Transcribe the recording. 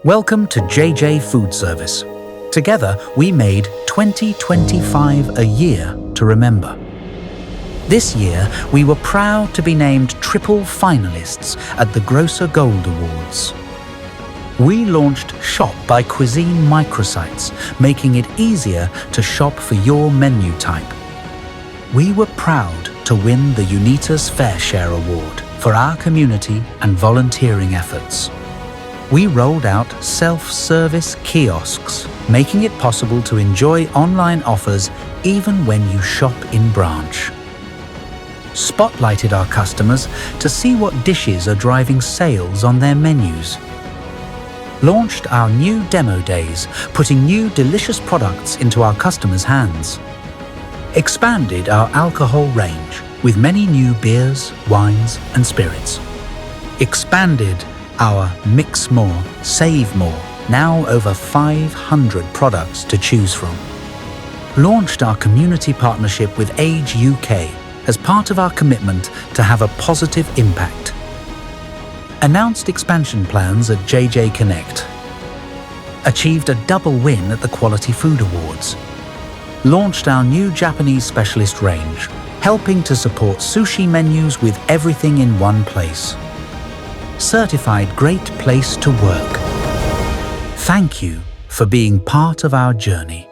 Welcome to JJ Foodservice. Together, we made 2025 a year to remember. This year, we were proud to be named triple finalists at the Grocer Gold Awards. We launched Shop by Cuisine microsites, making it easier to shop for your menu type. We were proud to win the Unitas Fare Share Award for our community and volunteering efforts. We rolled out self-service kiosks, making it possible to enjoy online offers even when you shop in branch. Spotlighted our customers to see what dishes are driving sales on their menus. Launched our new demo days, putting new delicious products into our customers' hands. Expanded our alcohol range with many new beers, wines and spirits. Expanded our Mix More, Save More, now over 500 products to choose from. Launched our community partnership with Age UK as part of our commitment to have a positive impact. Announced expansion plans at JJ Connect. Achieved a double win at the Quality Food Awards. Launched our new Japanese specialist range, helping to support sushi menus with everything in one place. Certified Great Place to Work. Thank you for being part of our journey.